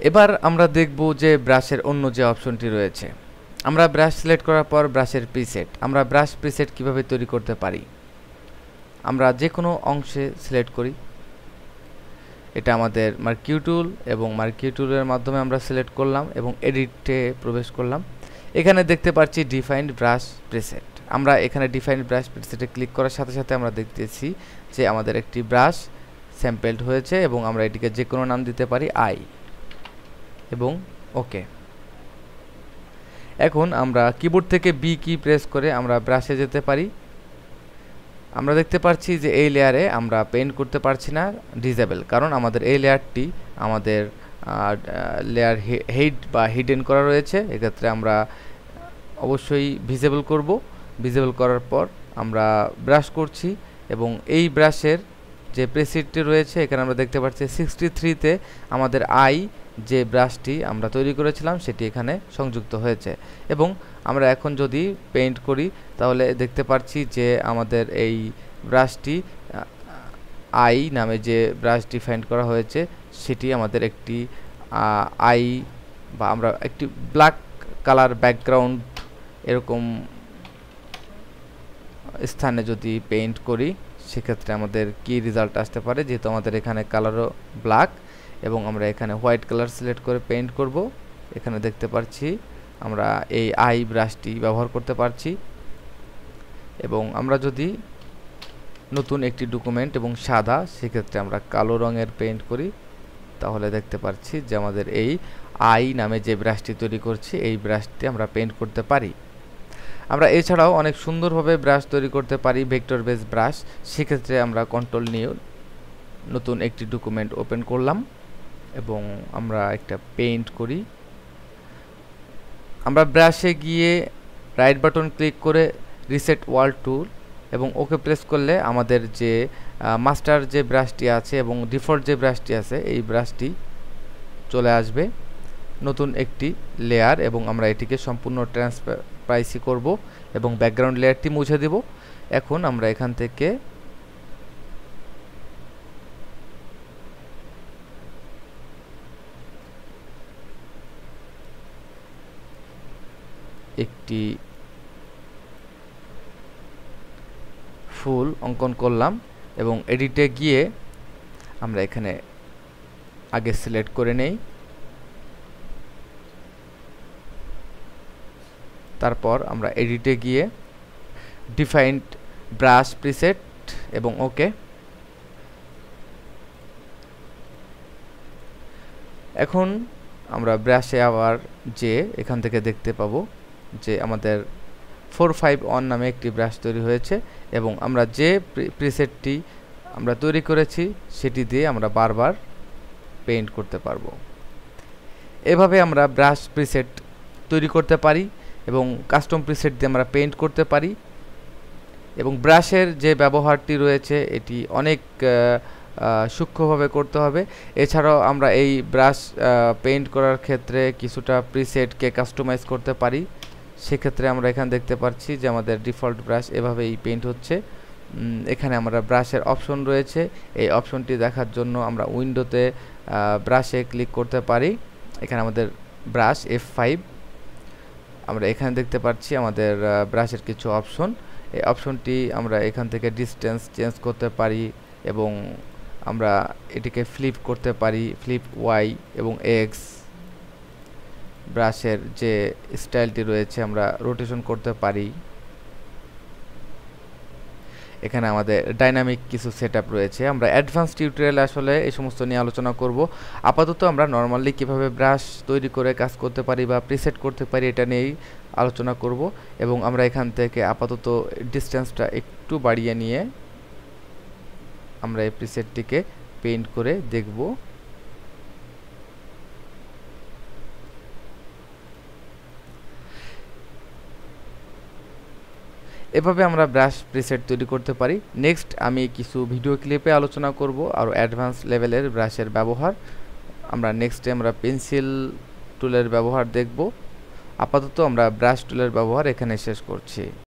এবার আমরা দেখব যে ব্রাশের অন্য যে অপশনটি রয়েছে। আমরা ব্রাশ সিলেক্ট করার পর ব্রাশের প্রিসেট, আমরা ব্রাশ প্রিসেট কিভাবে তৈরি করতে পারি। আমরা যে কোনো অংশে সিলেক্ট করি, এটা আমাদের মার্কিউ টুল, এবং মার্কিউ টুলের মাধ্যমে আমরা সিলেক্ট করলাম এবং এডিটে প্রবেশ করলাম। এখানে দেখতে পাচ্ছি ডিফাইন্ড ব্রাশ প্রিসেট। আমরা এখানে ডিফাইন্ড ব্রাশ প্রিসেটে ক্লিক করার সাথে সাথে আমরা দেখতেছি যে আমাদের একটি ব্রাশ স্যাম্পেলড হয়েছে এবং আমরা এটিকে যে কোনো নাম দিতে পারি আই, এবং ওকে। এখন আমরা কিবোর্ড থেকে বি কি প্রেস করে আমরা ব্রাশে যেতে পারি। আমরা দেখতে পাচ্ছি যে এই লেয়ারে আমরা পেইন্ট করতে পারছি না, ডিসেবল, কারণ আমাদের এই লেয়ারটি আমাদের লেয়ার হেড বা হিডেন করা রয়েছে। এক্ষেত্রে আমরা অবশ্যই ভিজিবল করব। ভিজিবল করার পর আমরা ব্রাশ করছি এবং এই ব্রাশের যে প্রেসিডটি রয়েছে এখানে আমরা দেখতে পাচ্ছি 63-তে আমাদের আই যে ব্রাশটি আমরা তৈরি করেছিলাম সেটি এখানে সংযুক্ত হয়েছে। এবং আমরা এখন যদি পেইন্ট করি তাহলে দেখতে পাচ্ছি যে আমাদের এই ব্রাশটি আই নামে যে ব্রাশ ডিফাইন করা হয়েছে সেটি আমাদের একটি আই বা আমরা একটি ব্ল্যাক কালার ব্যাকগ্রাউন্ড এরকম স্থানে যদি পেইন্ট করি সেক্ষেত্রে আমাদের কি রেজাল্ট আসতে পারে। যেহেতু আমাদের এখানে কালারও ব্ল্যাক এবং আমরা এখানে হোয়াইট কালার সিলেক্ট করে পেইন্ট করব, এখানে দেখতে পাচ্ছি আমরা এই আই ব্রাশটি ব্যবহার করতে পারছি। এবং আমরা যদি নতুন একটি ডকুমেন্ট এবং সাদা, সেক্ষেত্রে আমরা কালো রঙের পেইন্ট করি, তাহলে দেখতে পাচ্ছি যে আমাদের এই আই নামে যে ব্রাশটি তৈরি করছি এই ব্রাশটি আমরা পেইন্ট করতে পারি। আমরা এছাড়াও অনেক সুন্দরভাবে ব্রাশ তৈরি করতে পারি, ভেক্টর বেস ব্রাশ। সেক্ষেত্রে আমরা কন্ট্রোল নিয়ে নতুন একটি ডকুমেন্ট ওপেন করলাম এবং আমরা একটা পেইন্ট করি। আমরা ব্রাশে গিয়ে রাইট বাটন ক্লিক করে রিসেট ওয়ার্ল্ড টুল এবং ওকে প্রেস করলে আমাদের যে মাস্টার যে ব্রাশটি আছে এবং ডিফল্ট যে ব্রাশটি আছে এই ব্রাশটি চলে আসবে নতুন একটি লেয়ার, এবং আমরা এটিকে সম্পূর্ণ ট্রান্সপারেন্সি করব এবং ব্যাকগ্রাউন্ড লেয়ারটি মুছে দেব। এখন আমরা এখান থেকে একটি ফুল অঙ্কন করলাম এবং এডিটে গিয়ে আমরা এখানে আগে সিলেক্ট করে নেই, তারপর আমরা এডিটে গিয়ে ডিফাইন্ড ব্রাশ প্রিসেট এবং ওকে। এখন আমরা ব্রাশে আবার যে এখান থেকে দেখতে পাবো যে আমাদের 451 নামে একটি ব্রাশ তৈরি হয়েছে এবং আমরা যে প্রিসেটটি আমরা তৈরি করেছি সেটি দিয়ে আমরা বারবার পেইন্ট করতে পারবো। এভাবে আমরা ব্রাশ প্রিসেট তৈরি করতে পারি এবং কাস্টম প্রিসেট দিয়ে আমরা পেইন্ট করতে পারি। এবং ব্রাশের যে ব্যবহারটি রয়েছে এটি অনেক সূক্ষ্মভাবে করতে হবে। এছাড়াও আমরা এই ব্রাশ পেইন্ট করার ক্ষেত্রে কিছুটা প্রিসেটকে কাস্টমাইজ করতে পারি। সেক্ষেত্রে আমরা এখানে দেখতে পাচ্ছি যে আমাদের ডিফল্ট ব্রাশ এভাবেই পেইন্ট হচ্ছে। এখানে আমরা ব্রাশের অপশন রয়েছে, এই অপশনটি দেখার জন্য আমরা উইন্ডোতে ব্রাশে ক্লিক করতে পারি। এখানে আমাদের ব্রাশ F5, আমরা এখানে দেখতে পাচ্ছি আমাদের ব্রাশের কিছু অপশন। এই অপশনটি আমরা এখান থেকে ডিসটেন্স চেঞ্জ করতে পারি এবং আমরা এটিকে ফ্লিপ করতে পারি, ফ্লিপ ওয়াই এবং এক্স। ব্রাশের যে স্টাইলটি রয়েছে আমরা রোটেশন করতে পারি। এখানে আমাদের ডাইনামিক কিছু সেটআপ রয়েছে। আমরা অ্যাডভান্স টিউটোরিয়ালে আসলে এই সমস্ত নিয়ে আলোচনা করব। আপাতত আমরা নরমালি কিভাবে ব্রাশ তৈরি করে কাজ করতে পারি বা প্রিসেট করতে পারি এটা নিয়েই আলোচনা করব। এবং আমরা এখান থেকে আপাতত ডিসটেন্সটা একটু বাড়িয়ে নিয়ে আমরা এই প্রিসেটটিকে পেইন্ট করে দেখব। এভাবে আমরা ব্রাশ প্রিসেট তৈরি করতে পারি। নেক্সট আমি কিছু ভিডিও ক্লিপে আলোচনা করব আর অ্যাডভান্স লেভেলের ব্রাশের ব্যবহার। আমরা নেক্সটে আমরা পেন্সিল টুলের ব্যবহার দেখব। আপাতত আমরা ব্রাশ টুলের ব্যবহার এখানে শেষ করছি।